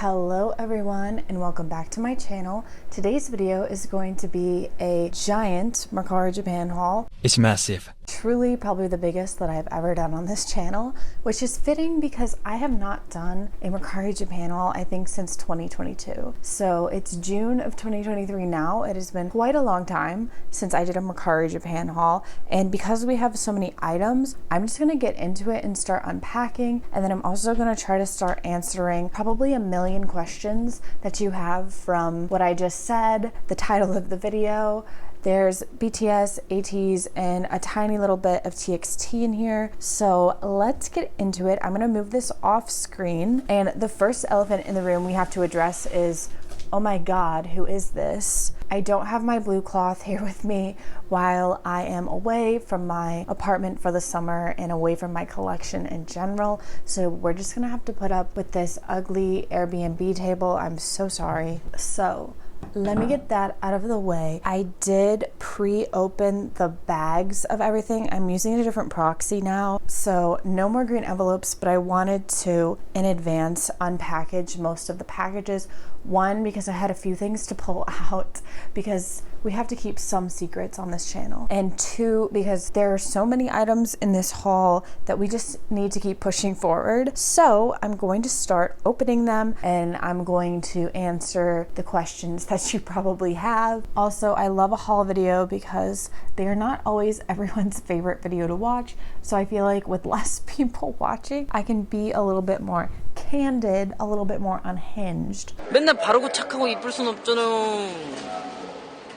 Hello everyone and welcome back to my channel. Today's video is going to be a giant Mercari Japan haul. It's massive. Truly probably the biggest that I've ever done on this channel, which is fitting because I have not done a Mercari Japan haul I think since 2022. So it's June of 2023 now. It has been quite a long time since I did a Mercari Japan haul, and because we have so many items, I'm just gonna get into it and start unpacking, and then I'm also gonna try to start answering probably a million questions that you have from what I just said, the title of the video. There's BTS, ATEEZ, and a tiny little bit of TXT in here. So let's get into it. I'm gonna move this off screen. And the first elephant in the room we have to address is, oh my God, who is this? I don't have my blue cloth here with me while I am away from my apartment for the summer and away from my collection in general. So we're just gonna have to put up with this ugly Airbnb table. I'm so sorry. So let me get that out of the way. I did pre-open the bags of everything. I'm using a different proxy now, so no more green envelopes, but I wanted to, in advance, unpackage most of the packages. One, because I had a few things to pull out, because we have to keep some secrets on this channel. And two, because there are so many items in this haul that we just need to keep pushing forward. So I'm going to start opening them and I'm going to answer the questions that you probably have. Also, I love a haul video because they are not always everyone's favorite video to watch. So I feel like with less people watching, I can be a little bit more candid, a little bit more unhinged. 맨날 바르고 착하고 이쁠 순 없잖아요.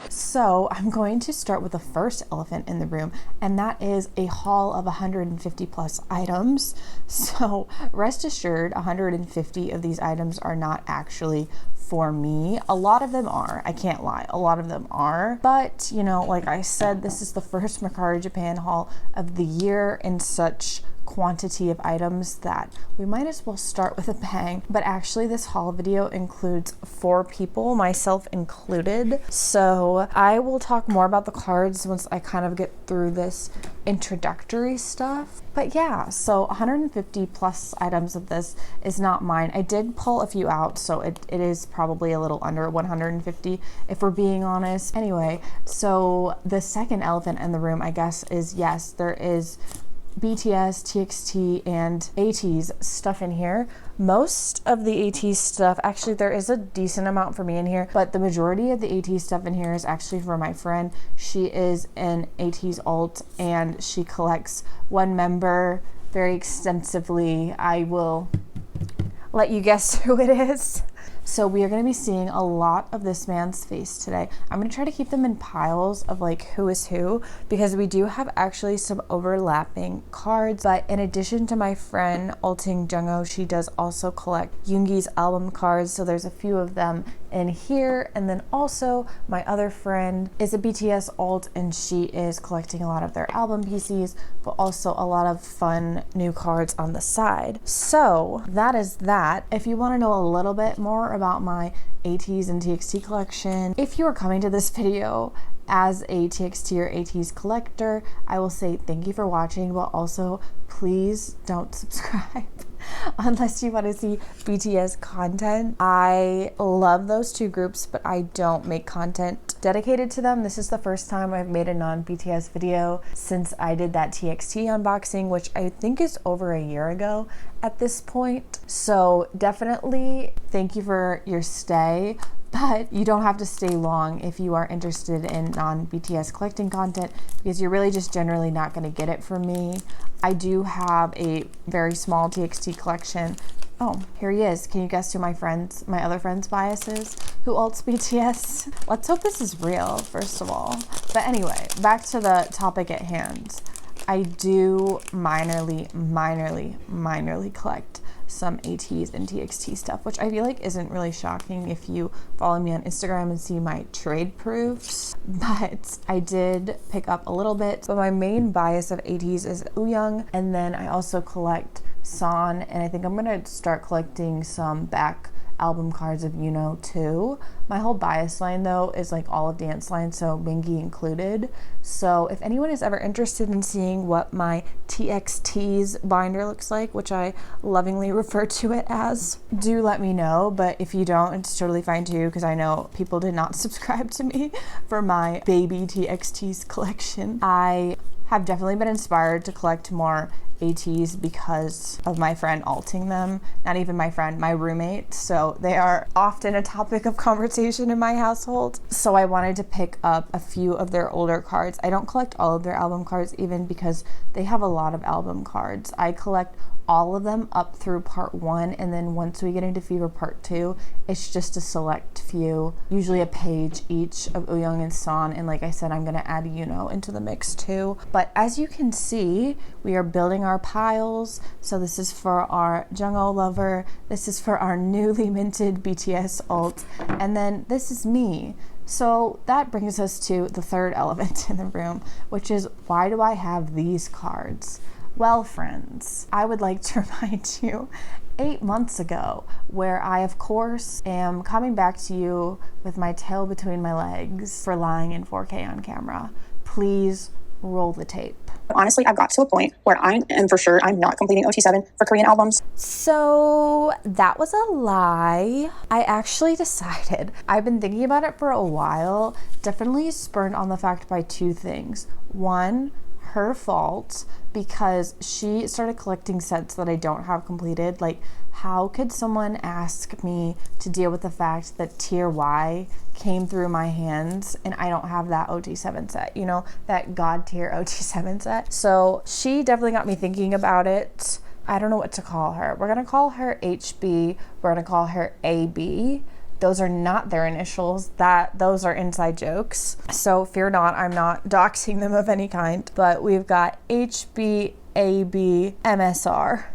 So I'm going to start with the first elephant in the room, and that is a haul of 150 plus items. So rest assured, 150 of these items are not actually for me. A lot of them are, I can't lie, a lot of them are. But, you know, like I said, this is the first Mercari Japan haul of the year in such quantity of items that we might as well start with a bang. But actually this haul video includes 4 people, myself included. So I will talk more about the cards once I kind of get through this introductory stuff. But yeah, so 150 plus items of this is not mine. I did pull a few out, so it is probably a little under 150 if we're being honest. Anyway, so the second elephant in the room, I guess, is yes, there is BTS, TXT, and ATEEZ stuff in here. Most of the ATEEZ stuff, actually there is a decent amount for me in here, but the majority of the ATEEZ stuff in here is actually for my friend. She is an ATEEZ alt and she collects one member very extensively. I will let you guess who it is. So we are going to be seeing a lot of this man's face today. I'm going to try to keep them in piles of like who is who, because we do have actually some overlapping cards. But in addition to my friend Alting Jungho, she does also collect Yoongi's album cards. So there's a few of them in here. And then also my other friend is a BTS alt and she is collecting a lot of their album PCs, but also a lot of fun new cards on the side. So that is that. If you want to know a little bit more about my ATEEZ and TXT collection, if you are coming to this video as a TXT or ATEEZ collector, I will say thank you for watching, but also please don't subscribe unless you want to see BTS content. I love those two groups, but I don't make content dedicated to them. This is the first time I've made a non-BTS video since I did that TXT unboxing, which I think is over a year ago at this point. So definitely thank you for your stay, but you don't have to stay long if you are interested in non-BTS collecting content, because you're really just generally not going to get it from me. I do have a very small TXT collection. Oh, here he is. Can you guess who my other friend's bias is? Who alts BTS? Let's hope this is real, first of all. But anyway, back to the topic at hand. I do minorly collect some ATEEZ and TXT stuff, which I feel like isn't really shocking if you follow me on Instagram and see my trade proofs, but I did pick up a little bit. So my main bias of ATEEZ is Wooyoung, and then I also collect San, and I think I'm gonna start collecting some back album cards of too. My whole bias line though is like all of dance line, so Mingy included. So if anyone is ever interested in seeing what my TXT's binder looks like, which I lovingly refer to it as, do let me know. But if you don't, it's totally fine too, because I know people did not subscribe to me for my baby TXT's collection. I have definitely been inspired to collect more ATEEZ because of my friend alting them. Not even my friend, my roommate. So they are often a topic of conversation in my household. So I wanted to pick up a few of their older cards. I don't collect all of their album cards even because they have a lot of album cards. I collect all of them up through part 1, and then once we get into Fever part 2, it's just a select few, usually a page each of Wooyoung and San, and like I said, I'm gonna add into the mix too. But as you can see, we are building our piles. So this is for our Jungho lover, this is for our newly minted BTS alt, and then this is me. So that brings us to the third elephant in the room, which is, why do I have these cards? Well, friends, I would like to remind you 8 months ago, where I, of course, am coming back to you with my tail between my legs for lying in 4K on camera. Please roll the tape. Honestly, I've got to a point where I am for sure I'm not completing ot7 for Korean albums. So that was a lie. I actually decided, I've been thinking about it for a while, definitely spurred on the fact by 2 things. One, her fault, because she started collecting sets that I don't have completed. Like, how could someone ask me to deal with the fact that tier Y came through my hands and I don't have that ot7 set, that god tier ot7 set? So she definitely got me thinking about it. I don't know what to call her. We're gonna call her HB, we're gonna call her AB. Those are not their initials, those are inside jokes. So fear not, I'm not doxing them of any kind, but we've got HB, AB, MSR,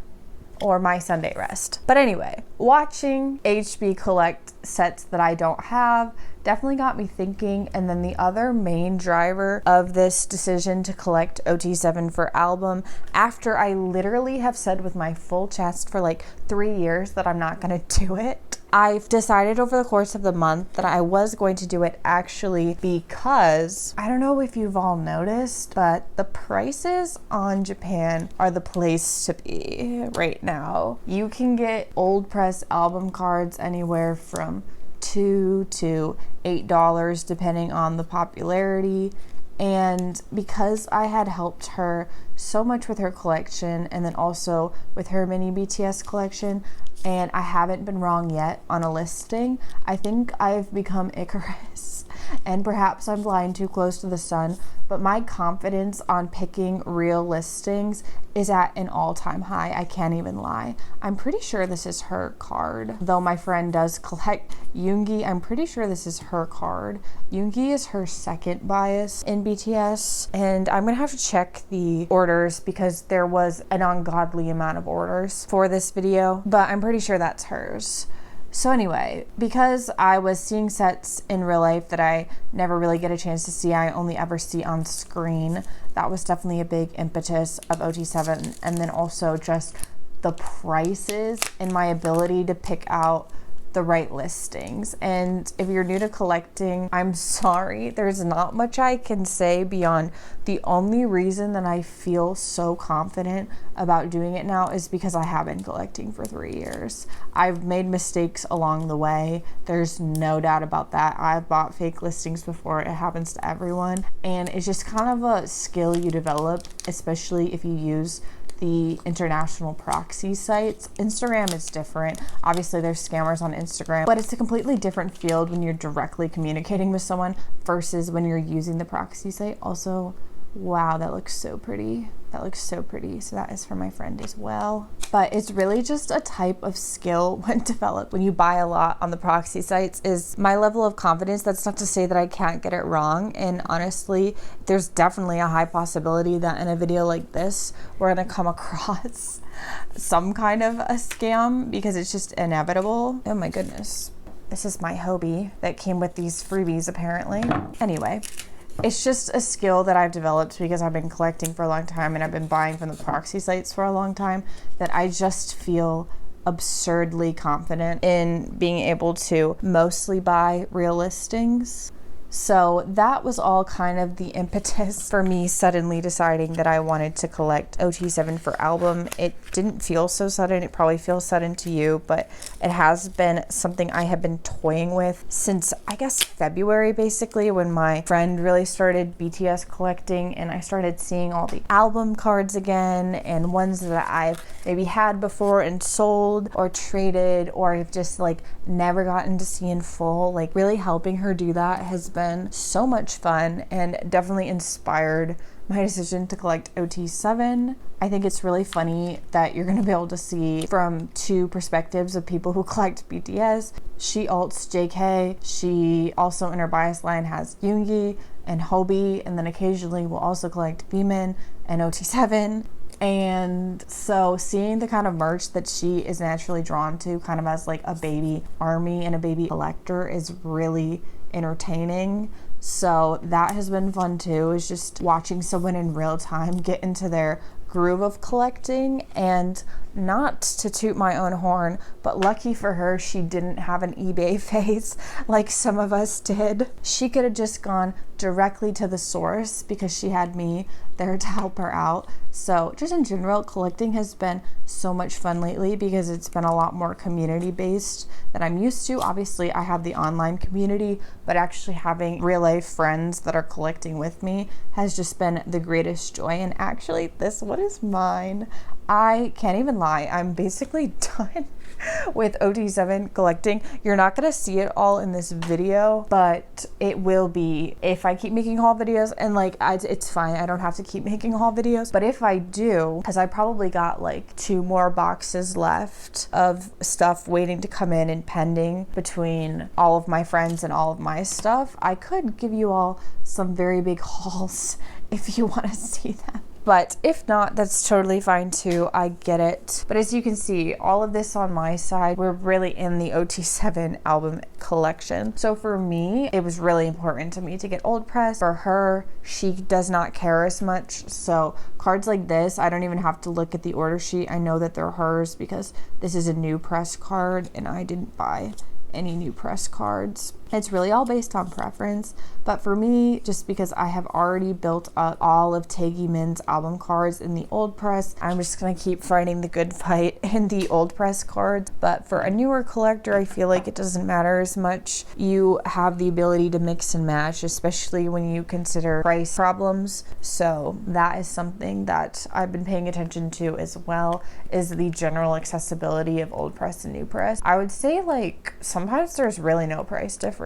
or my Sunday rest. But anyway, watching HB collect sets that I don't have definitely got me thinking. And then the other main driver of this decision to collect ot7 for album, after I literally have said with my full chest for like 3 years that I'm not gonna do it, I've decided over the course of the month that I was going to do it, actually, because I don't know if you've all noticed, but the prices on Japan are the place to be right now. You can get old press album cards anywhere from $2 to $8 depending on the popularity. And because I had helped her so much with her collection and then also with her mini BTS collection, and I haven't been wrong yet on a listing, I think I've become Icarus. And perhaps I'm flying too close to the sun, but my confidence on picking real listings is at an all-time high. I can't even lie. I'm pretty sure this is her card. Though my friend does collect Yoongi, I'm pretty sure this is her card. Yoongi is her second bias in BTS, and I'm gonna have to check the orders because there was an ungodly amount of orders for this video, but I'm pretty sure that's hers. So anyway, because I was seeing sets in real life that I never really get a chance to see, I only ever see on screen, that was definitely a big impetus of ot7. And then also just the prices and my ability to pick out the right listings. And if you're new to collecting, I'm sorry, there's not much I can say beyond the only reason that I feel so confident about doing it now is because I have been collecting for 3 years. I've made mistakes along the way. There's no doubt about that. I've bought fake listings before. It happens to everyone. And it's just kind of a skill you develop, especially if you use the international proxy sites. Instagram is different. Obviously there's scammers on Instagram, but it's a completely different field when you're directly communicating with someone versus when you're using the proxy site. Also, wow, that looks so pretty. That looks so pretty. So that is for my friend as well. But it's really just a type of skill when developed when you buy a lot on the proxy sites is my level of confidence. That's not to say that I can't get it wrong. And honestly, there's definitely a high possibility that in a video like this, we're gonna come across some kind of a scam because it's just inevitable. Oh my goodness. This is my Hobie that came with these freebies apparently. Anyway. It's just a skill that I've developed because I've been collecting for a long time and I've been buying from the proxy sites for a long time, that I just feel absurdly confident in being able to mostly buy real listings. So that was all kind of the impetus for me suddenly deciding that I wanted to collect ot7 for album. It didn't feel so sudden. It probably feels sudden to you, but it has been something I have been toying with since, I guess, February, basically, when my friend really started BTS collecting and I started seeing all the album cards again and ones that I've maybe had before and sold or traded or I've just like never gotten to see in full. Like, really helping her do that has been so much fun and definitely inspired my decision to collect ot7. I think it's really funny that you're going to be able to see from two perspectives of people who collect BTS. She alts JK. She also in her bias line has Yoongi and Hobi, and then occasionally will also collect Bmin and ot7. And so seeing the kind of merch that she is naturally drawn to, kind of as like a baby army and a baby collector, is really entertaining. So that has been fun too, is just watching someone in real time get into their groove of collecting. And not to toot my own horn, but lucky for her, she didn't have an eBay phase like some of us did. She could have just gone directly to the source because she had me there to help her out. So just in general, collecting has been so much fun lately because it's been a lot more community based than I'm used to. Obviously, I have the online community, but actually having real life friends that are collecting with me has just been the greatest joy. And actually, this one is mine. I can't even lie, I'm basically done with ot7 collecting. You're not gonna see it all in this video, but it will be if I keep making haul videos. And like, it's fine, I don't have to keep making haul videos, but if I do, because I probably got like 2 more boxes left of stuff waiting to come in and pending between all of my friends and all of my stuff, I could give you all some very big hauls if you want to see them. But if not, that's totally fine too. I get it. But as you can see, all of this on my side, we're really in the ot7 album collection. So for me, it was really important to me to get old press. For her, she does not care as much. So cards like this, I don't even have to look at the order sheet. I know that they're hers because this is a new press card and I didn't buy any new press cards. It's really all based on preference, but for me, just because I have already built up all of Taegimin's album cards in the old press, I'm just gonna keep fighting the good fight in the old press cards. But for a newer collector, I feel like it doesn't matter as much. You have the ability to mix and match, especially when you consider price problems. So that is something that I've been paying attention to as well, is the general accessibility of old press and new press. I would say like sometimes there's really no price difference.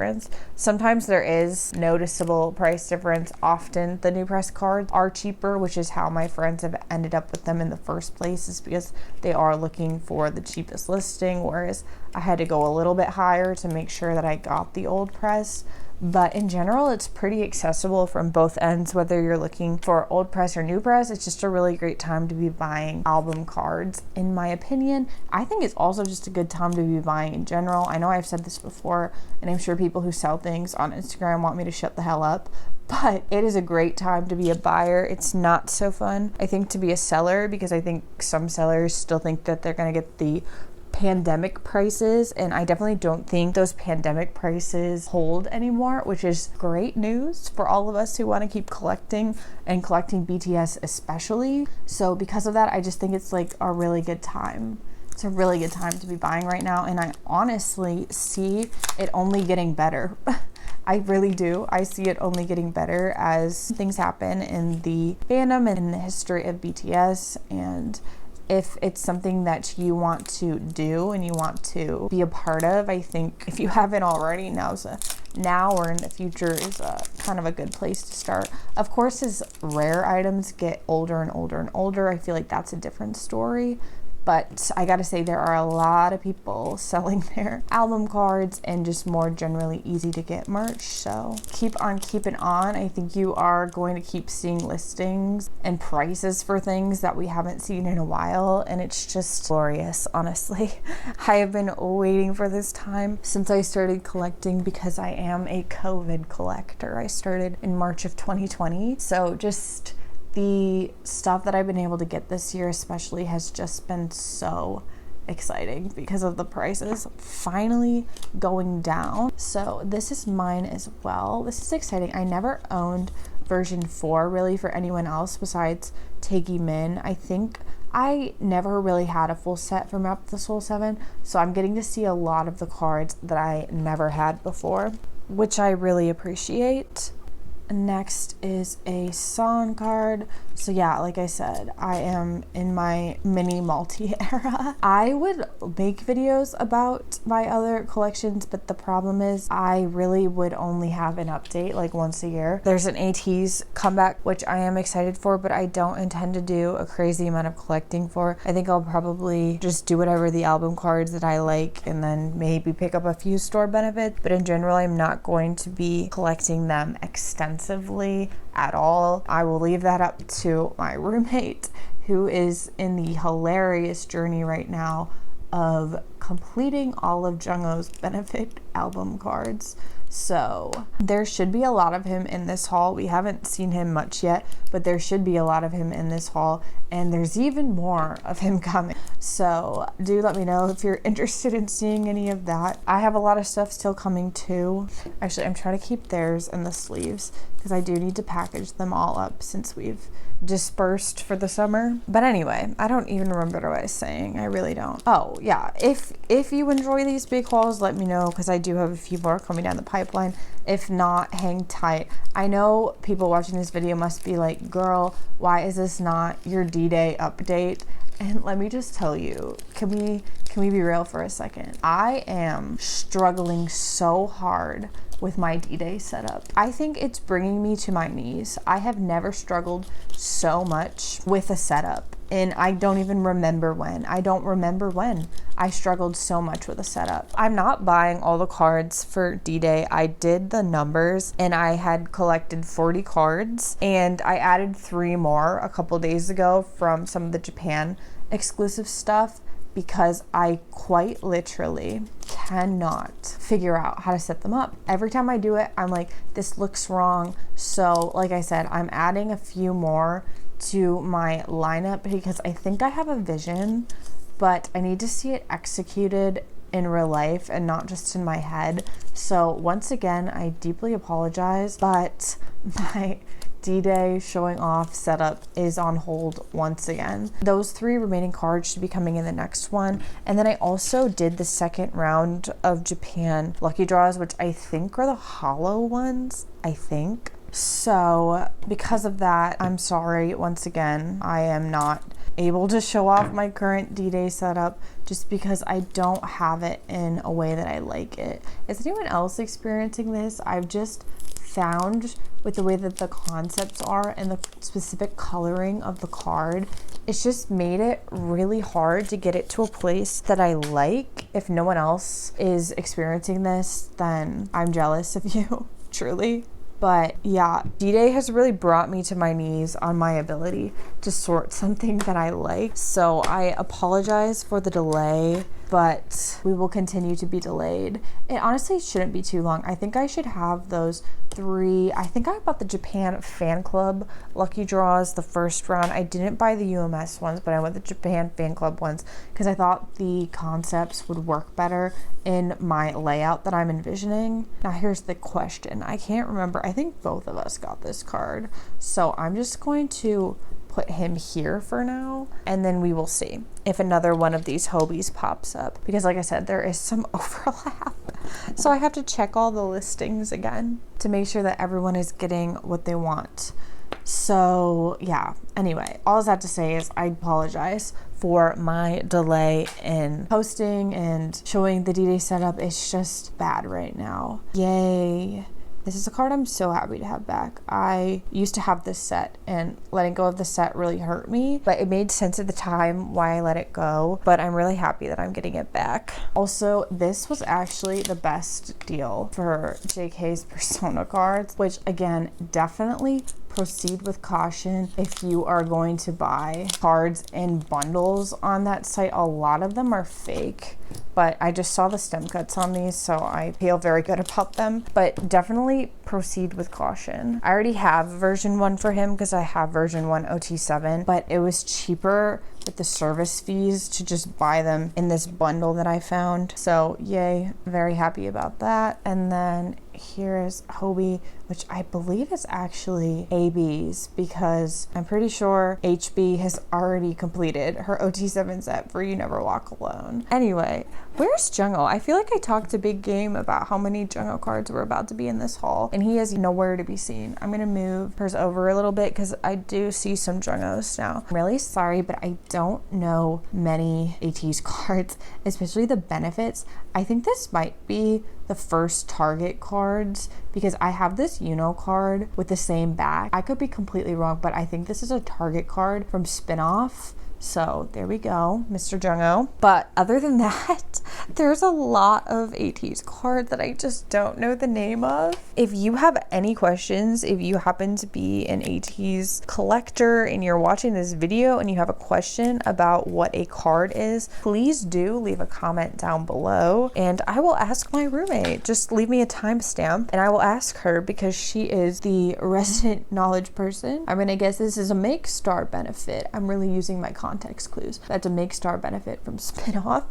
Sometimes there is noticeable price difference. Often the new press cards are cheaper, which is how my friends have ended up with them in the first place, is because they are looking for the cheapest listing, whereas I had to go a little bit higher to make sure that I got the old press. But in general, it's pretty accessible from both ends, whether you're looking for old press or new press. It's just a really great time to be buying album cards, in my opinion. I think it's also just a good time to be buying in general. I know I've said this before, and I'm sure people who sell things on Instagram want me to shut the hell up, but it is a great time to be a buyer. It's not so fun, I think, to be a seller, because I think some sellers still think that they're gonna get the pandemic prices, and I definitely don't think those pandemic prices hold anymore, which is great news for all of us who want to keep collecting, and collecting BTS especially. So because of that, I just think it's like a really good time. It's a really good time to be buying right now, and I honestly see it only getting better. I really do. I see it only getting better as things happen in the fandom and in the history of BTS. And if it's something that you want to do and you want to be a part of, I think if you haven't already, now or in the future is kind of a good place to start. Of course, as rare items get older and older and older, I feel like that's a different story. But I gotta say, there are a lot of people selling their album cards and just more generally easy to get merch. So keep on keeping on. I think you are going to keep seeing listings and prices for things that we haven't seen in a while. And it's just glorious, honestly. I have been waiting for this time since I started collecting, because I am a COVID collector. I started in March of 2020. So just the stuff that I've been able to get this year especially has just been so exciting because of the prices finally going down. So this is mine as well. This is exciting. I never owned version 4 really for anyone else besides Taegi Min. I think I never really had a full set from Map the Soul 7, so I'm getting to see a lot of the cards that I never had before, which I really appreciate. Next is a San card. So yeah, like I said, I am in my mini multi era. I would make videos about my other collections, but the problem is I really would only have an update like once a year. There's an ATEEZ comeback, which I am excited for, but I don't intend to do a crazy amount of collecting for. I think I'll probably just do whatever the album cards that I like and then maybe pick up a few store benefits, but in general, I'm not going to be collecting them extensively at all. I will leave that up to my roommate, who is in the hilarious journey right now of completing all of Jungkook's benefit album cards. So there should be a lot of him in this haul. We haven't seen him much yet, but there should be a lot of him in this haul, and there's even more of him coming. So do let me know if you're interested in seeing any of that. I have a lot of stuff still coming too. Actually, I'm trying to keep theirs in the sleeves because I do need to package them all up since we've dispersed for the summer. But anyway, I don't even remember what I was saying. I really don't. Oh yeah, if you enjoy these big hauls, let me know because I do have a few more coming down the pipeline. If not, hang tight. I know people watching this video must be like, girl, why is this not your D-Day update? And let me just tell you, can we be real for a second? I am struggling so hard with my D-Day setup. I think it's bringing me to my knees. I have never struggled so much with a setup, and I don't even remember when. I don't remember when I struggled so much with a setup. I'm not buying all the cards for D-Day. I did the numbers and I had collected 40 cards, and I added 3 more a couple days ago from some of the Japan exclusive stuff because I quite literally cannot figure out how to set them up. Every time I do it, I'm like, this looks wrong. So like I said, I'm adding a few more to my lineup because I think I have a vision, but I need to see it executed in real life and not just in my head. So once again, I deeply apologize, but my D-Day showing off setup is on hold once again. Those 3 remaining cards should be coming in the next one. And then I also did the second round of Japan lucky draws, which I think are the hollow ones, I think. So because of that, I'm sorry once again, I am not able to show off my current D-Day setup just because I don't have it in a way that I like it. Is anyone else experiencing this? I've just found with the way that the concepts are and the specific coloring of the card, it's just made it really hard to get it to a place that I like. If no one else is experiencing this, then I'm jealous of you, truly. But yeah, D-Day has really brought me to my knees on my ability to sort something that I like. So I apologize for the delay, but we will continue to be delayed. It honestly shouldn't be too long. I think I should have those 3. I think I bought the Japan fan club lucky draws the first round. I didn't buy the UMS ones, but I went the Japan fan club ones because I thought the concepts would work better in my layout that I'm envisioning. Now here's the question. I can't remember. I think both of us got this card. So I'm just going to put him here for now, and then we will see if another one of these Hobies pops up, because like I said, there is some overlap. So I have to check all the listings again to make sure that everyone is getting what they want. So yeah, anyway, all I have to say is I apologize for my delay in posting and showing the D-Day setup. It's just bad right now. Yay. This is a card I'm so happy to have back. I used to have this set and letting go of the set really hurt me, but it made sense at the time why I let it go, but I'm really happy that I'm getting it back. Also, this was actually the best deal for JK's Persona cards, which again, definitely proceed with caution if you are going to buy cards in bundles on that site. A lot of them are fake, but but I just saw the stem cuts on these, so I feel very good about them. But definitely proceed with caution. I already have version 1 for him because I have version 1 ot7, but it was cheaper with the service fees to just buy them in this bundle that I found. So yay, very happy about that. And then here is Hobie, which I believe is actually AB's because I'm pretty sure HB has already completed her ot7 set for You Never Walk Alone. Anyway, where's Jungho? I feel like I talked a big game about how many Jungho cards were about to be in this haul, and he is nowhere to be seen. I'm gonna move hers over a little bit because I do see some Junghos now. I'm really sorry, but I don't know many ATEEZ cards, especially the benefits. I think this might be the first Target cards because I have this Uno card with the same back. I could be completely wrong, but I think this is a Target card from Spinoff. So there we go, Mr. Jungho. But other than that, there's a lot of ATEEZ cards that I just don't know the name of. If you have any questions, if you happen to be an ATEEZ collector and you're watching this video and you have a question about what a card is, please do leave a comment down below and I will ask my roommate. Just leave me a timestamp and I will ask her because she is the resident knowledge person. I'm gonna guess this is a Make Star benefit. I'm really using my context clues. That's a Make Star benefit from Spinoff.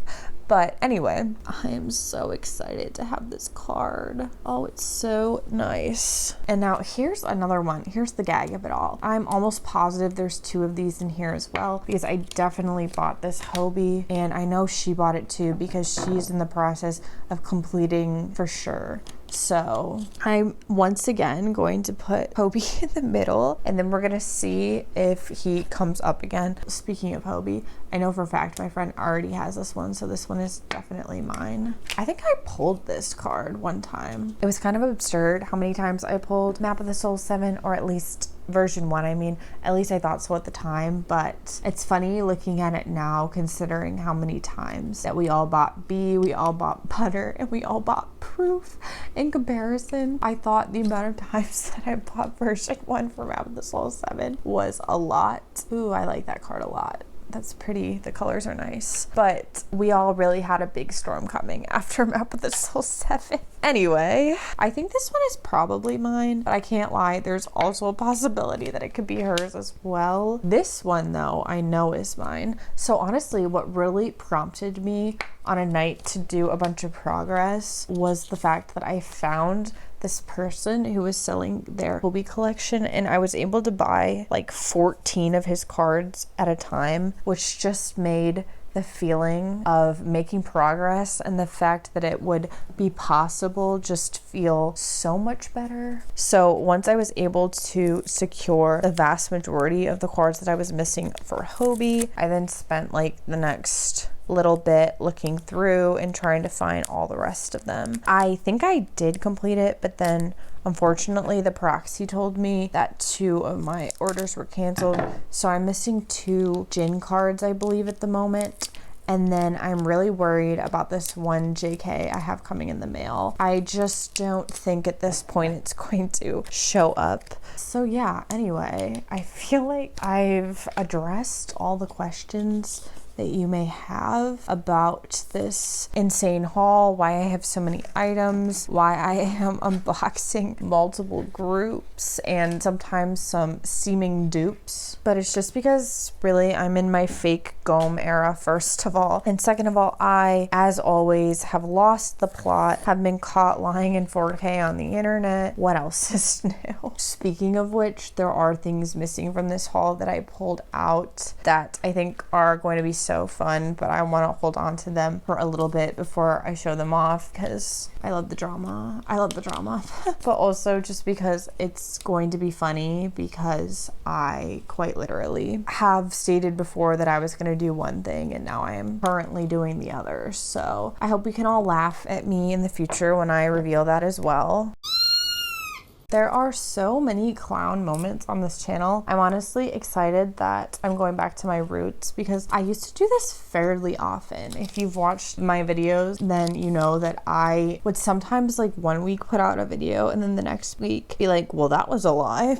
But anyway, I am so excited to have this card. Oh, it's so nice. And now here's another one. Here's the gag of it all. I'm almost positive there's 2 of these in here as well because I definitely bought this Hobie and I know she bought it too because she's in the process of completing for sure. So I'm once again going to put Hobie in the middle and then we're gonna see if he comes up again. Speaking of Hobie, I know for a fact my friend already has this one, so this one is definitely mine. I think I pulled this card one time. It was kind of absurd how many times I pulled Map of the Soul 7, or at least version 1. I mean, at least I thought so at the time, but it's funny looking at it now considering how many times that we all bought B, we all bought Butter, and we all bought Proof. In comparison, I thought the amount of times that I bought version 1 for Map of the Soul 7 was a lot. Ooh, I like that card a lot. That's pretty. The colors are nice. But we all really had a big storm coming after Map of the Soul 7. Anyway, I think this one is probably mine, but I can't lie. There's also a possibility that it could be hers as well. This one, though, I know is mine. So honestly, what really prompted me on a night to do a bunch of progress was the fact that I found this person who was selling their Hobie collection and I was able to buy like 14 of his cards at a time, which just made the feeling of making progress and the fact that it would be possible just feel so much better. So once I was able to secure the vast majority of the cards that I was missing for Hobie, I then spent like the next little bit looking through and trying to find all the rest of them. I think I did complete it, but then unfortunately the proxy told me that 2 of my orders were canceled, so I'm missing 2 Jin cards I believe at the moment. And then I'm really worried about this one JK I have coming in the mail. I just don't think at this point it's going to show up. So yeah, anyway, I feel like I've addressed all the questions that you may have about this insane haul, why I have so many items, why I am unboxing multiple groups and sometimes some seeming dupes. But it's just because really I'm in my fake GOM era, first of all. And second of all, I, as always, have lost the plot, have been caught lying in 4K on the internet. What else is new? Speaking of which, there are things missing from this haul that I pulled out that I think are going to be so fun, but I want to hold on to them for a little bit before I show them off because I love the drama. I love the drama. But also just because it's going to be funny because I quite literally have stated before that I was going to do one thing and now I am currently doing the other. So I hope we can all laugh at me in the future when I reveal that as well. There are so many clown moments on this channel. I'm honestly excited that I'm going back to my roots because I used to do this fairly often. If you've watched my videos, then you know that I would sometimes like one week put out a video and then the next week be like, well, that was a lie.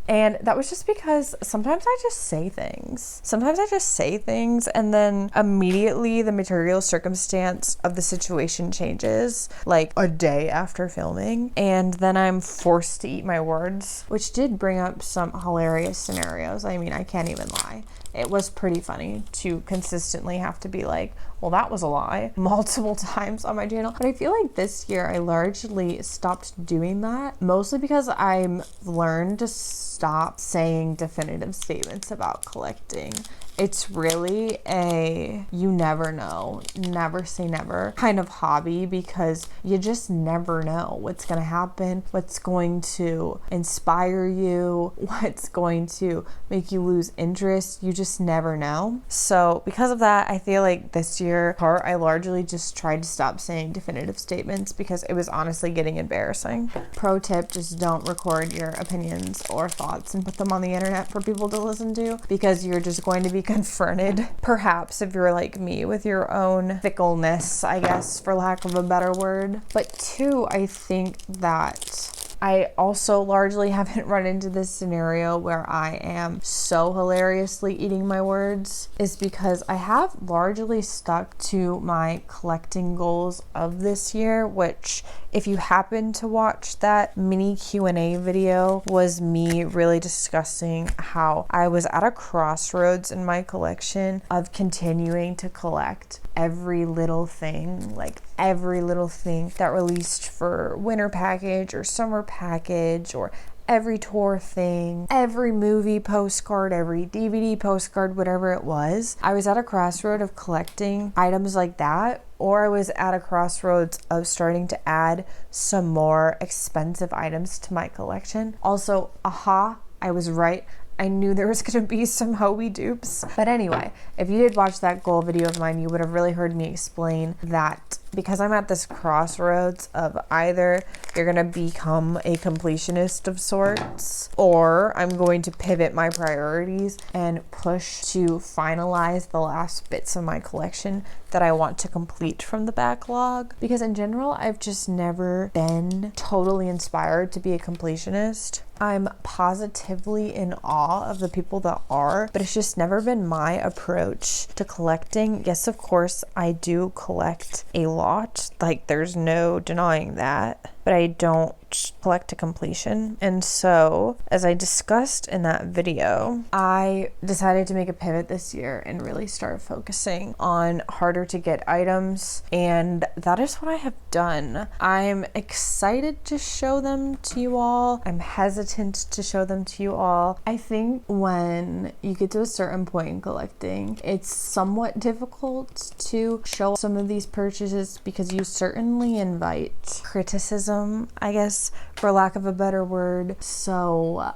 And that was just because sometimes I just say things. Sometimes I just say things and then immediately the material circumstance of the situation changes, like a day after filming, and then I'm forced to eat my words, which did bring up some hilarious scenarios. I mean, I can't even lie. It was pretty funny to consistently have to be like, well, that was a lie multiple times on my channel. But I feel like this year I largely stopped doing that, mostly because I've learned to stop saying definitive statements about collecting. It's really a you never know, never say never kind of hobby, because you just never know what's going to happen, what's going to inspire you, what's going to make you lose interest. You just never know. So because of that, I feel like this year I largely just tried to stop saying definitive statements because it was honestly getting embarrassing. Pro tip, just don't record your opinions or thoughts and put them on the internet for people to listen to, because you're just going to be confronted, perhaps if you're like me, with your own fickleness, I guess, for lack of a better word. But two, I think that I also largely haven't run into this scenario where I am so hilariously eating my words, is because I have largely stuck to my collecting goals of this year, which, if you happen to watch that mini Q&A video, was me really discussing how I was at a crossroads in my collection of continuing to collect every little thing, like every little thing that released for winter package or summer package, or every tour thing, every movie postcard, every DVD postcard, whatever it was. I was at a crossroad of collecting items like that, or I was at a crossroads of starting to add some more expensive items to my collection. Also, I was right. I knew there was going to be some Hoey dupes. But anyway, if you did watch that goal video of mine, you would have really heard me explain that because I'm at this crossroads of either you're going to become a completionist of sorts, or I'm going to pivot my priorities and push to finalize the last bits of my collection that I want to complete from the backlog. Because in general, I've just never been totally inspired to be a completionist. I'm positively in awe of the people that are, but it's just never been my approach to collecting. Yes, of course, I do collect a lot. Like, there's no denying that. But I don't collect to completion. And so, as I discussed in that video, I decided to make a pivot this year and really start focusing on harder to get items. And that is what I have done. I'm excited to show them to you all. I'm hesitant to show them to you all. I think when you get to a certain point in collecting, it's somewhat difficult to show some of these purchases because you certainly invite criticism, I guess, for lack of a better word. So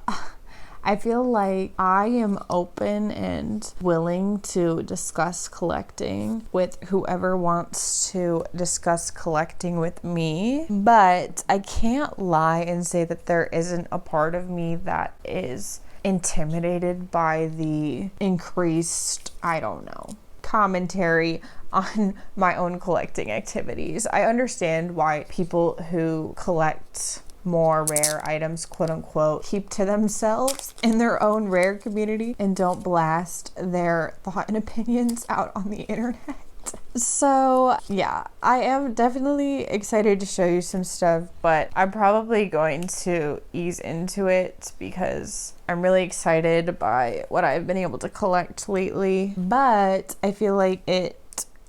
I feel like I am open and willing to discuss collecting with whoever wants to discuss collecting with me. But I can't lie and say that there isn't a part of me that is intimidated by the increased, I don't know, commentary on my own collecting activities. I understand why people who collect more rare items, quote unquote, keep to themselves in their own rare community and don't blast their thought and opinions out on the internet. So yeah, I am definitely excited to show you some stuff, but I'm probably going to ease into it because I'm really excited by what I've been able to collect lately. But I feel like it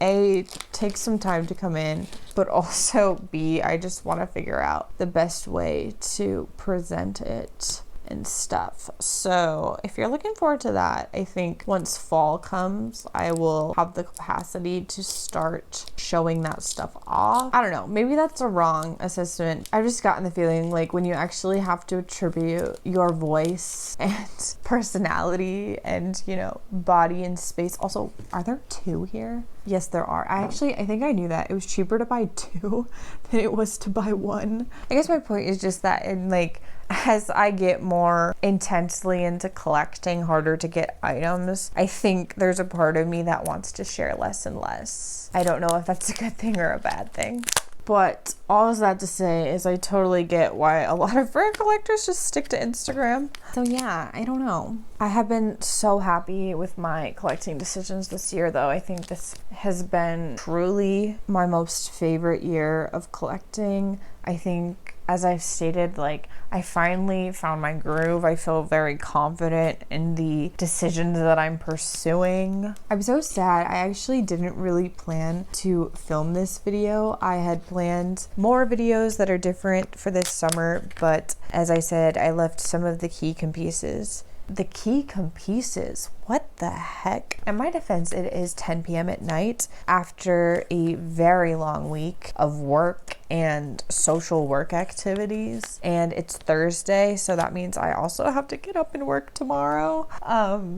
A, takes some time to come in, but also B, I just want to figure out the best way to present it and stuff. So if you're looking forward to that, I think once fall comes, I will have the capacity to start showing that stuff off. I don't know, maybe that's a wrong assessment. I've just gotten the feeling like when you actually have to attribute your voice and personality and, you know, body and space. Also, are there two here? Yes, there are. I think I knew that. It was cheaper to buy two than it was to buy one. I guess my point is just that in like, as I get more intensely into collecting harder to get items, I think there's a part of me that wants to share less and less. I don't know if that's a good thing or a bad thing. But all of that to say is I totally get why a lot of brand collectors just stick to Instagram. So yeah, I don't know. I have been so happy with my collecting decisions this year, though. I think this has been truly my most favorite year of collecting. I think, as I've stated, like, I finally found my groove. I feel very confident in the decisions that I'm pursuing. I'm so sad. I actually didn't really plan to film this video. I had planned more videos that are different for this summer, but as I said, I left some of the key pieces. The key pieces? What the heck? In my defense, it is 10 p.m. at night after a very long week of work and social work activities, and it's Thursday, so that means I also have to get up and work tomorrow.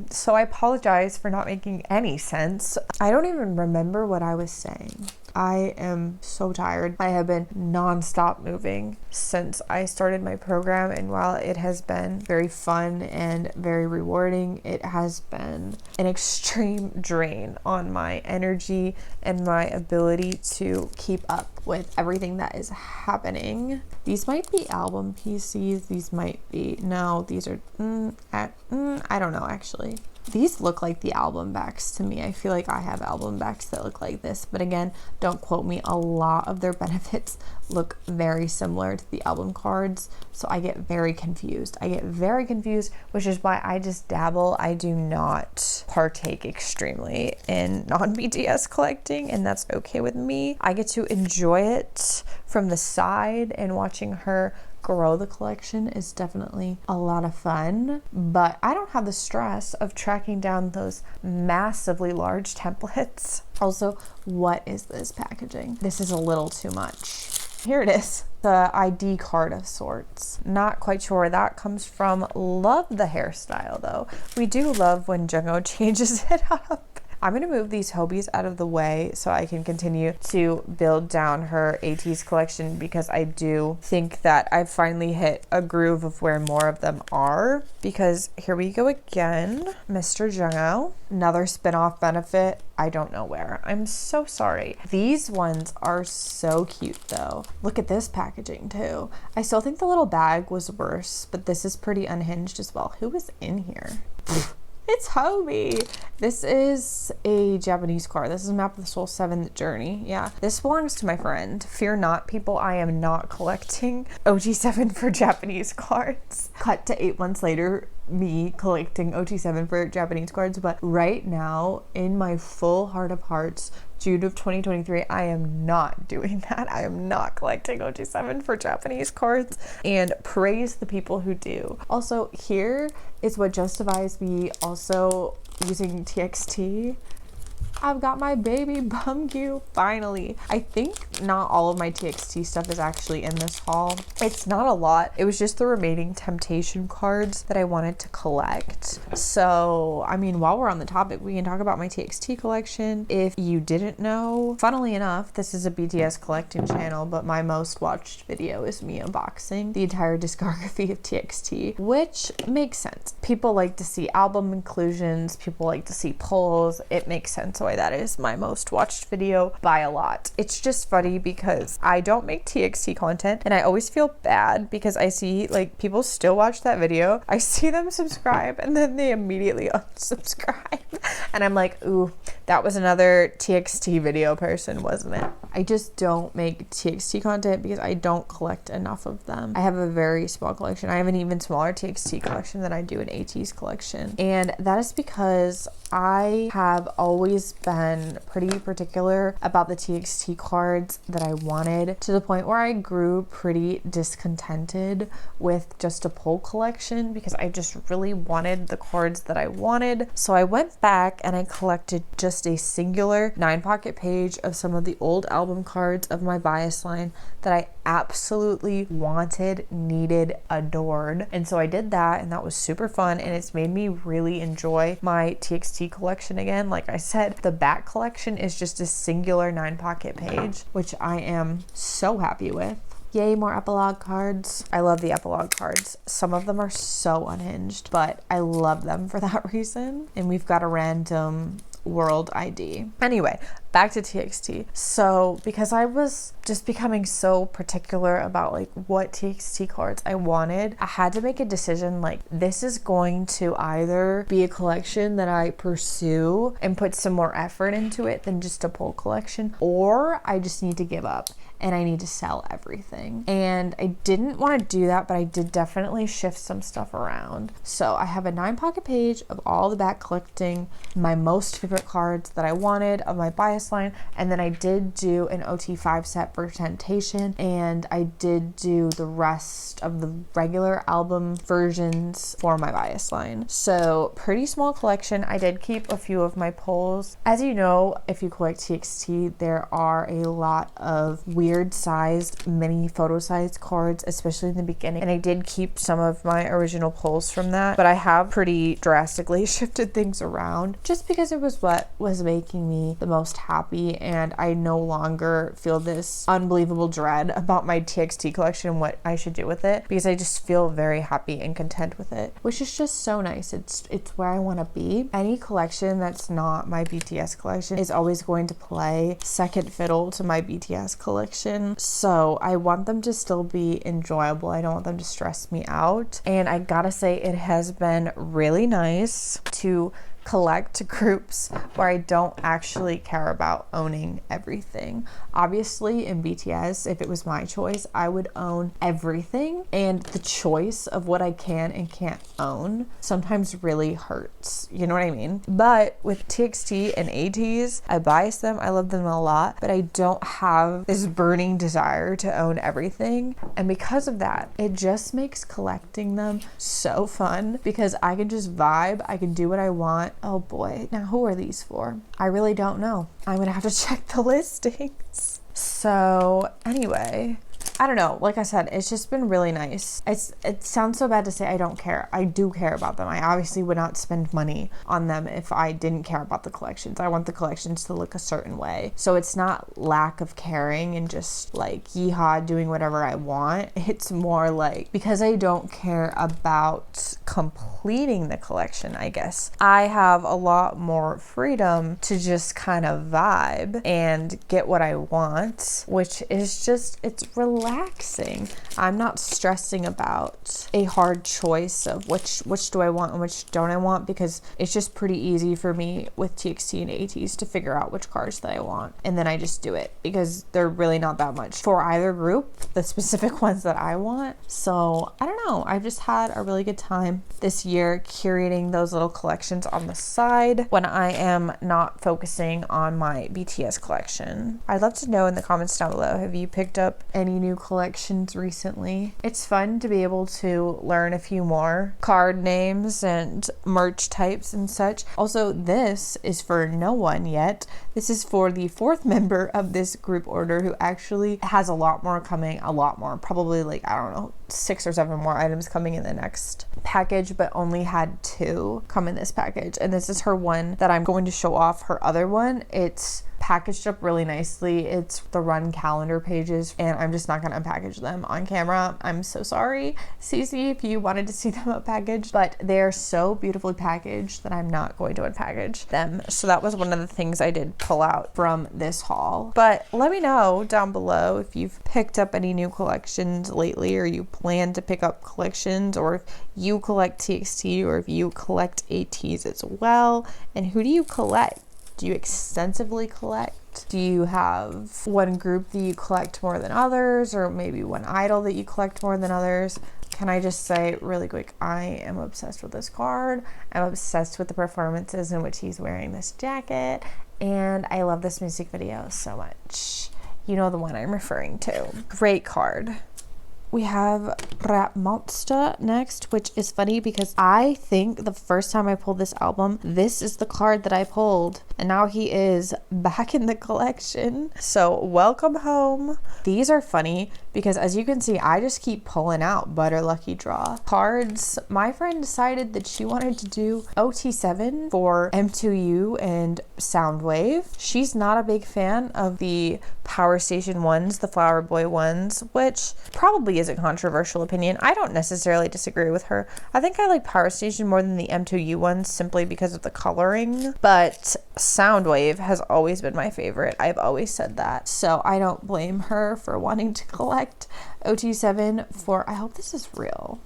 So I apologize for not making any sense. I don't even remember what I was saying. I am so tired. I have been non-stop moving since I started my program, and while it has been very fun and very rewarding, it has been an extreme drain on my energy and my ability to keep up with everything that is happening. These might be album pieces. These might be, no, these are, I don't know actually. These look like the album backs to me. I feel like I have album backs that look like this, but again, don't quote me. A lot of their benefits look very similar to the album cards, so I get very confused. Which is why I just dabble. I do not partake extremely in non-BTS collecting, and that's okay with me. I get to enjoy it from the side, and watching her grow the collection is definitely a lot of fun, but I don't have the stress of tracking down those massively large templates. Also, what is this packaging? This is a little too much. Here it is, the ID card of sorts. Not quite sure where that comes from. Love the hairstyle though. We do love when Jungkook changes it up. I'm gonna move these Hobies out of the way so I can continue to build down her ATEEZ collection, because I do think that I've finally hit a groove of where more of them are. Because here we go again, Mr. Jungkook, another spin-off benefit. I don't know where. I'm so sorry. These ones are so cute though. Look at this packaging too. I still think the little bag was worse, but this is pretty unhinged as well. Who is in here? It's Hobie. This is a Japanese card. This is a Map of the Soul 7 Journey. Yeah, this belongs to my friend. Fear not, people, I am not collecting ot7 for Japanese cards. Cut to 8 months later, me collecting ot7 for Japanese cards, but right now, in my full heart of hearts, June of 2023, I am not doing that. I am not collecting ot7 for Japanese cards, and praise the people who do. Also, here is what justifies me also using TXT. I've got my baby Bumgu, finally. I think not all of my TXT stuff is actually in this haul. It's not a lot. It was just the remaining Temptation cards that I wanted to collect. So, I mean, while we're on the topic, we can talk about my TXT collection. If you didn't know, funnily enough, this is a BTS collecting channel, but my most watched video is me unboxing the entire discography of TXT, which makes sense. People like to see album inclusions, people like to see polls. It makes sense why that is my most watched video by a lot. It's just funny because I don't make TXT content, and I always feel bad because I see like people still watch that video. I see them subscribe and then they immediately unsubscribe. And I'm like, ooh, that was another TXT video person, wasn't it? I just don't make TXT content because I don't collect enough of them. I have a very small collection. I have an even smaller TXT collection than I do an ATEEZ collection. And that is because I have always been pretty particular about the TXT cards that I wanted, to the point where I grew pretty discontented with just a pull collection because I just really wanted the cards that I wanted. So I went back and I collected just a singular 9-pocket page of some of the old album cards of my bias line that I absolutely wanted, needed, adored. And so I did that, and that was super fun, and it's made me really enjoy my TXT collection again. Like I said, the back collection is just a singular 9-pocket page, which I am so happy with. Yay, more epilogue cards. I love the epilogue cards. Some of them are so unhinged, but I love them for that reason. And we've got a random world ID. Anyway, back to TXT. So because I was just becoming so particular about like what TXT cards I wanted, I had to make a decision like this is going to either be a collection that I pursue and put some more effort into it than just a pull collection, or I just need to give up and I need to sell everything. And I didn't want to do that, but I did definitely shift some stuff around. So I have a 9-pocket page of all the back collecting, my most favorite cards that I wanted of my bias line, and then I did do an ot5 set for Temptation, and I did do the rest of the regular album versions for my bias line. So pretty small collection. I did keep a few of my pulls. As you know, if you collect TXT, there are a lot of weird sized mini photo sized cards, especially in the beginning, and I did keep some of my original pulls from that, but I have pretty drastically shifted things around just because it was what was making me the most happy, and I no longer feel this unbelievable dread about my TXT collection and what I should do with it, because I just feel very happy and content with it, which is just so nice. It's where I want to be. Any collection that's not my BTS collection is always going to play second fiddle to my BTS collection. So I want them to still be enjoyable. I don't want them to stress me out. And I gotta say, it has been really nice to collect groups where I don't actually care about owning everything. Obviously in BTS, if it was my choice, I would own everything, and the choice of what I can and can't own sometimes really hurts, you know what I mean? But with TXT and ATEEZ, I bias them, I love them a lot, but I don't have this burning desire to own everything, and because of that, it just makes collecting them so fun because I can just vibe, I can do what I want. Oh boy, now who are these for? I really don't know. I'm gonna have to check the listings. So anyway, I don't know. Like I said, it's just been really nice. It sounds so bad to say I don't care. I do care about them. I obviously would not spend money on them if I didn't care about the collections. I want the collections to look a certain way. So it's not lack of caring and just like yeehaw doing whatever I want. It's more like because I don't care about completing the collection, I guess, I have a lot more freedom to just kind of vibe and get what I want, which is just, it's relaxing. I'm not stressing about a hard choice of which do I want and which don't I want, because it's just pretty easy for me with TXT and ATEEZ to figure out which cards that I want, and then I just do it because they're really not that much for either group, the specific ones that I want. So I don't know, I've just had a really good time this year curating those little collections on the side when I am not focusing on my BTS collection. I'd love to know in the comments down below, have you picked up any new collections recently? It's fun to be able to learn a few more card names and merch types and such. Also, this is for no one yet. This is for the 4th member of this group order who actually has a lot more coming, probably like, I don't know, 6 or 7 more items coming in the next package, but only had 2 come in this package. And this is her one that I'm going to show off. Her other one, it's packaged up really nicely. It's the run calendar pages, and I'm just not going to unpackage them on camera. I'm so sorry, Cece, if you wanted to see them unpackaged, but they're so beautifully packaged that I'm not going to unpackage them. So that was one of the things I did pull out from this haul. But let me know down below if you've picked up any new collections lately, or you plan to pick up collections, or if you collect TXT, or if you collect ATEEZ as well, and who do you collect? Do you extensively collect? Do you have one group that you collect more than others, or maybe one idol that you collect more than others? Can I just say really quick, I am obsessed with this card. I'm obsessed with the performances in which he's wearing this jacket, and I love this music video so much. You know the one I'm referring to. Great card. We have Rap Monster next, which is funny because I think the first time I pulled this album, this is the card that I pulled, and now he is back in the collection. So welcome home. These are funny because as you can see, I just keep pulling out Butter Lucky Draw cards. My friend decided that she wanted to do ot7 for M2U and Soundwave. She's not a big fan of the Power Station ones, the Flower Boy ones, which probably is a controversial opinion. I don't necessarily disagree with her. I think I like Power Station more than the M2U ones simply because of the coloring, but Soundwave has always been my favorite. I've always said that. So I don't blame her for wanting to collect ot7 for, I hope this is real.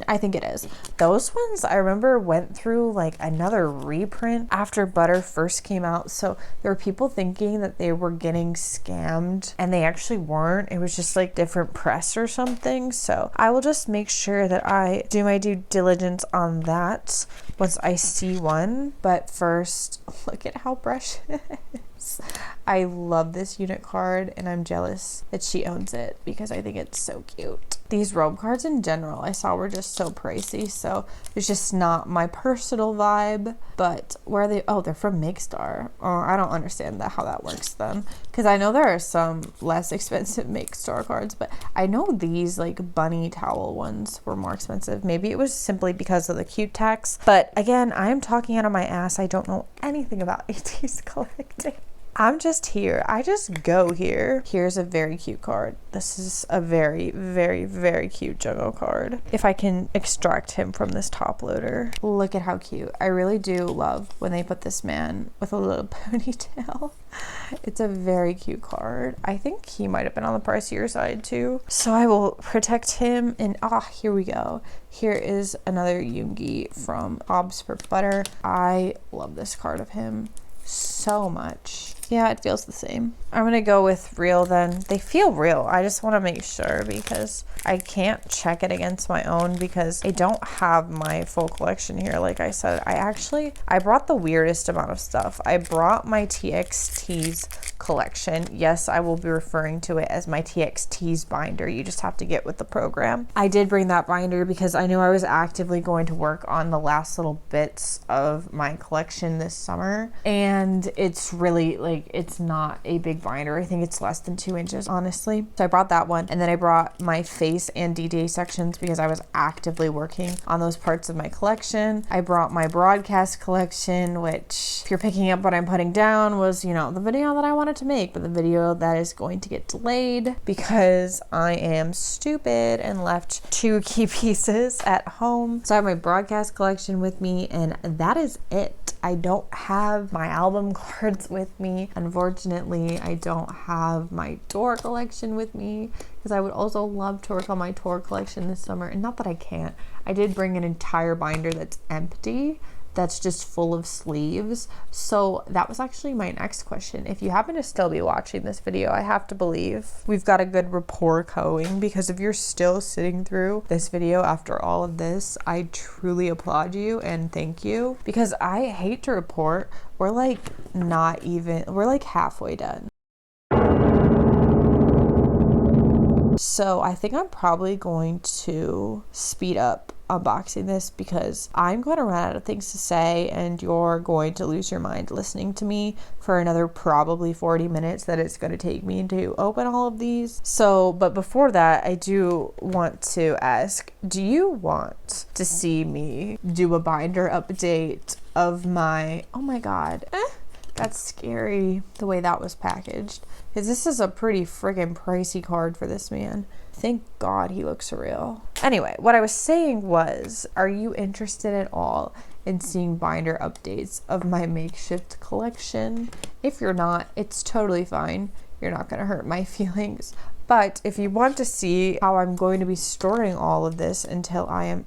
I think it is. Those ones I remember went through like another reprint after Butter first came out. So there were people thinking that they were getting scammed and they actually weren't. It was just like different press or something. So I will just make sure that I do my due diligence on that once I see one. But first, look at how precious. I love this unit card and I'm jealous that she owns it because I think it's so cute. These robe cards in general I saw were just so pricey, so it's just not my personal vibe. But where are they? Oh, they're from Makestar. Oh, I don't understand how that works then, because I know there are some less expensive Makestar cards, but I know these like bunny towel ones were more expensive. Maybe it was simply because of the cute tax, but again, I am talking out of my ass. I don't know anything about ATEEZ collecting. I'm just here. I just go here. Here's a very cute card. This is a very, very, very cute Jungkook card. If I can extract him from this top loader. Look at how cute. I really do love when they put this man with a little ponytail. It's a very cute card. I think he might have been on the pricier side too. So I will protect him and here we go. Here is another Yoongi from Hobbs for Butter. I love this card of him so much. Yeah, it feels the same. I'm gonna go with real then. They feel real. I just want to make sure because I can't check it against my own because I don't have my full collection here. Like I said, I brought the weirdest amount of stuff. I brought my TXT's collection. Yes, I will be referring to it as my TXT's binder. You just have to get with the program. I did bring that binder because I knew I was actively going to work on the last little bits of my collection this summer, and it's really like, it's not a big binder. I think it's less than 2 inches, honestly. So I brought that one, and then I brought my face and D-Day sections because I was actively working on those parts of my collection. I brought my broadcast collection, which if you're picking up what I'm putting down was, you know, the video that I wanted to make, but the video that is going to get delayed because I am stupid and left 2 key pieces at home. So I have my broadcast collection with me, and that is it. I don't have my album cards with me. Unfortunately, I don't have my tour collection with me because I would also love to work on my tour collection this summer. And not that I can't. I did bring an entire binder that's empty, that's just full of sleeves. So that was actually my next question. If you happen to still be watching this video, I have to believe we've got a good rapport going, because if you're still sitting through this video after all of this, I truly applaud you and thank you, because I hate to report, we're like halfway done. So I think I'm probably going to speed up unboxing this because I'm going to run out of things to say and you're going to lose your mind listening to me for another probably 40 minutes that it's going to take me to open all of these. So, but before that, I do want to ask, do you want to see me do a binder update of my, oh my god, that's scary the way that was packaged, because this is a pretty friggin' pricey card for this man. Thank God he looks real. Anyway, what I was saying was, are you interested at all in seeing binder updates of my makeshift collection? If you're not, it's totally fine. You're not gonna hurt my feelings. But if you want to see how I'm going to be storing all of this until I am,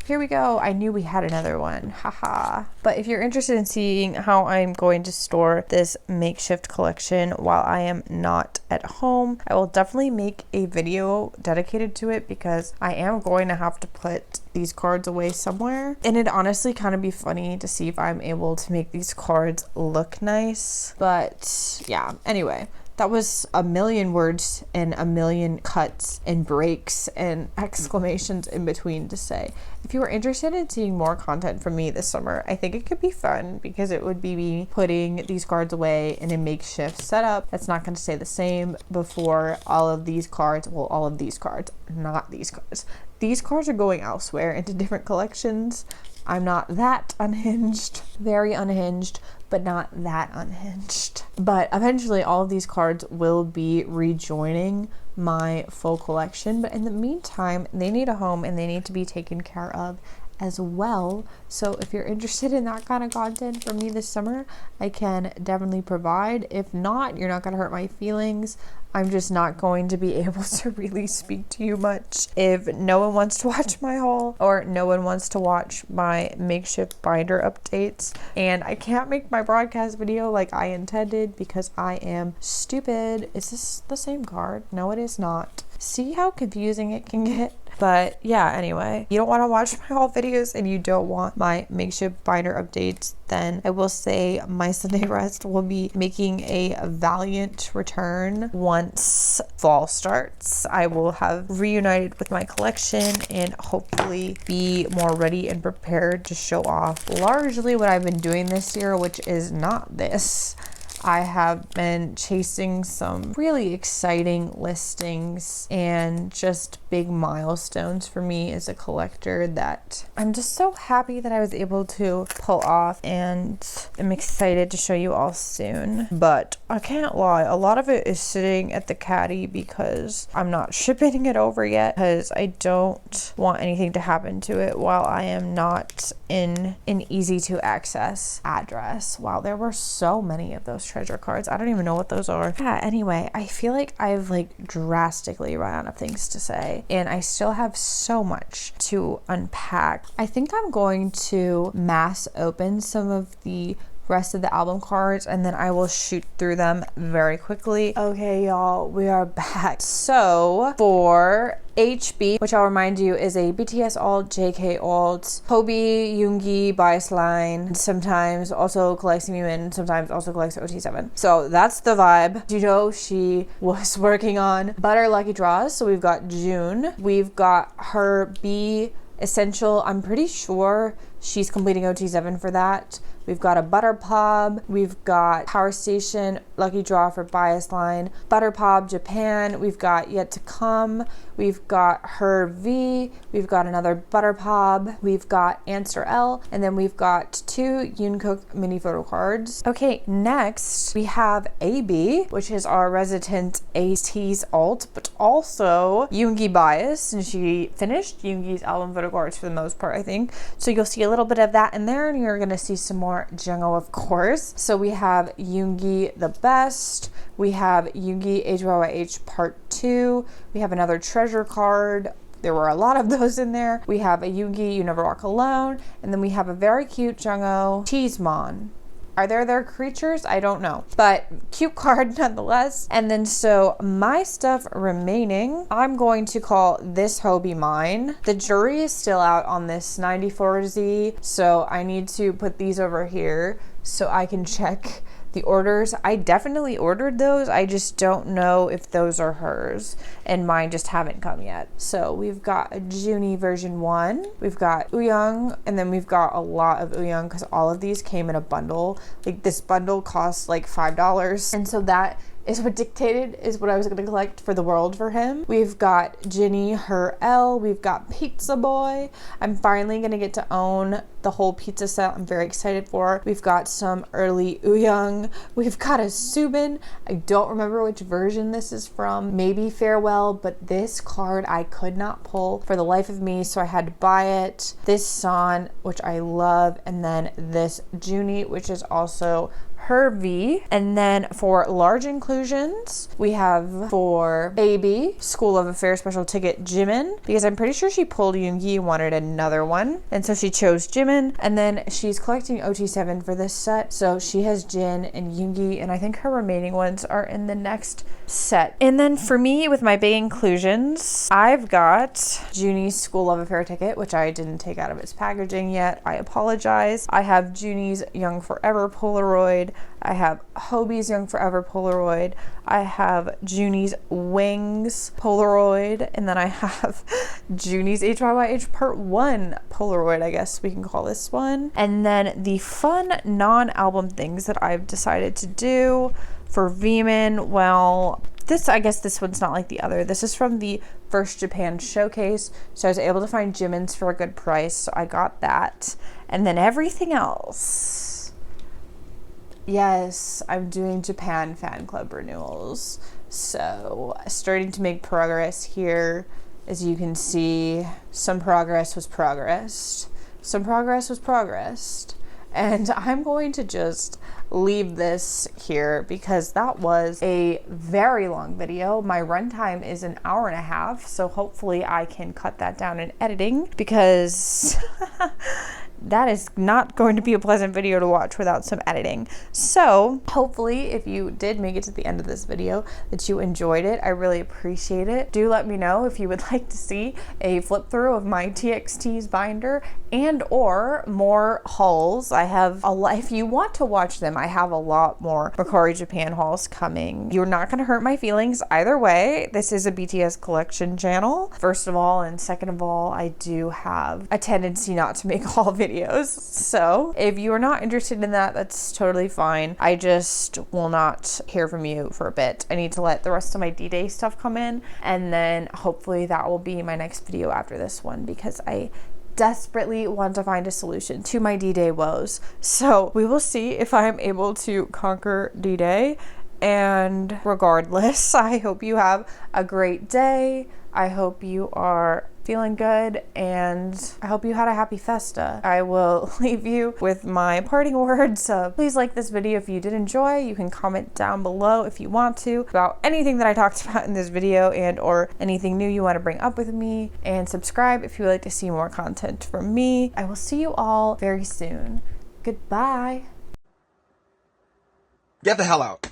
here we go. I knew we had another one. Haha. But if you're interested in seeing how I'm going to store this makeshift collection while I am not at home, I will definitely make a video dedicated to it, because I am going to have to put these cards away somewhere. And it'd honestly kind of be funny to see if I'm able to make these cards look nice. But yeah, anyway. That was a million words and a million cuts and breaks and exclamations in between to say. If you are interested in seeing more content from me this summer, I think it could be fun because it would be me putting these cards away in a makeshift setup that's not going to stay the same before all of these cards, well, all of these cards, not these cards. These cards are going elsewhere into different collections. I'm not that unhinged, very unhinged, but not that unhinged. But eventually all of these cards will be rejoining my full collection. But in the meantime, they need a home and they need to be taken care of as well. So if you're interested in that kind of content from me this summer, I can definitely provide. If not, you're not going to hurt my feelings. I'm just not going to be able to really speak to you much if no one wants to watch my haul or no one wants to watch my makeshift binder updates. And I can't make my broadcast video like I intended because I am stupid. Is this the same card? No, it is not. See how confusing it can get? But yeah, anyway, you don't want to watch my haul videos and you don't want my makeshift binder updates, then I will say my Sunday rest will be making a valiant return once fall starts. I will have reunited with my collection and hopefully be more ready and prepared to show off largely what I've been doing this year, which is not this. I have been chasing some really exciting listings and just big milestones for me as a collector that I'm just so happy that I was able to pull off, and I'm excited to show you all soon. But I can't lie, a lot of it is sitting at the caddy because I'm not shipping it over yet because I don't want anything to happen to it while I am not in an easy to access address. Wow, there were so many of those treasure cards. I don't even know what those are. Yeah, anyway, I feel like I've drastically run out of things to say and I still have so much to unpack. I think I'm going to mass open some of the rest of the album cards and then I will shoot through them very quickly. Okay, y'all, we are back. So for HB, which I'll remind you is a BTS alt, JK alt, Hobie, Yoongi, bias line, sometimes also collects Mimin, sometimes also collects ot7. So that's the vibe. You know, she was working on Butter Lucky Draws. So we've got June, we've got her B Essential. I'm pretty sure she's completing ot7 for that. We've got a Butter Pop, we've got Power Station, Lucky Draw for Bias Line, Butter Pop Japan, we've got Yet to Come, we've got Her V, we've got another Butter Pop, we've got Answer Elle, and then we've got 2 Yoonkook mini photo cards. Okay, next we have AB, which is our resident ATEEZ alt, but also Yoongi bias, and she finished Yoongi's album photo cards for the most part, I think. So you'll see a little bit of that in there, and you're gonna see some more Jungho, of course. So we have Yoongi the Best, we have Yoongi HYYH Part 2, we have another treasure card. There were a lot of those in there. We have a Yoongi You Never Walk Alone, and then we have a very cute Jungho Cheesemon. Are there creatures? I don't know, but cute card nonetheless. And then so my stuff remaining, I'm going to call this Hobie mine. The jury is still out on this 94Z, so I need to put these over here so I can check the orders. I definitely ordered those. I just don't know if those are hers, and mine just haven't come yet. So we've got a Junie version 1, we've got Ooyoung, and then we've got a lot of Ooyoung because all of these came in a bundle. Like this bundle costs like $5, and so that is what dictated is what I was going to collect for the world for him. We've got Ginny, her Elle, we've got Pizza Boy. I'm finally going to get to own the whole pizza set. I'm very excited for. We've got some early Ooyoung. We've got a Subin. I don't remember which version this is from. Maybe Farewell, but this card I could not pull for the life of me, so I had to buy it. This San, which I love, and then this Junie, which is also her V. And then for large inclusions, we have for Baby, School of Affairs special ticket Jimin, because I'm pretty sure she pulled Yoongi and wanted another one, and so she chose Jimin. And then she's collecting ot7 for this set, so she has Jin and Yoongi, and I think her remaining ones are in the next set. And then for me, with my big inclusions, I've got Junie's School of Affair ticket, which I didn't take out of its packaging yet. I apologize. I have Junie's Young Forever Polaroid. I have Hobie's Young Forever Polaroid. I have Junie's Wings Polaroid. And then I have Junie's HYYH Part 1 Polaroid, I guess we can call this one. And then the fun non-album things that I've decided to do for Veeman, well, I guess this one's not like the other. This is from the First Japan Showcase. So I was able to find Jimin's for a good price. So I got that. And then everything else. Yes, I'm doing Japan fan club renewals. So starting to make progress here. As you can see, some progress was progressed. Some progress was progressed. And I'm going to just leave this here because that was a very long video. My runtime is an hour and a half, so hopefully I can cut that down in editing because that is not going to be a pleasant video to watch without some editing. So hopefully if you did make it to the end of this video that you enjoyed it. I really appreciate it. Do let me know if you would like to see a flip through of my TXT's binder and or more hauls. I have a lot, if you want to watch them, I have a lot more Mercari Japan hauls coming. You're not going to hurt my feelings either way. This is a BTS collection channel, first of all, and second of all, I do have a tendency not to make haul videos. So if you are not interested in that, that's totally fine. I just will not hear from you for a bit. I need to let the rest of my D-Day stuff come in, and then hopefully that will be my next video after this one because I desperately want to find a solution to my D-Day woes. So we will see if I'm able to conquer D-Day. And regardless, I hope you have a great day. I hope you are feeling good, and I hope you had a happy festa. I will leave you with my parting words. Please like this video if you did enjoy. You can comment down below if you want to about anything that I talked about in this video and or anything new you want to bring up with me, and subscribe if you would like to see more content from me. I will see you all very soon. Goodbye. Get the hell out.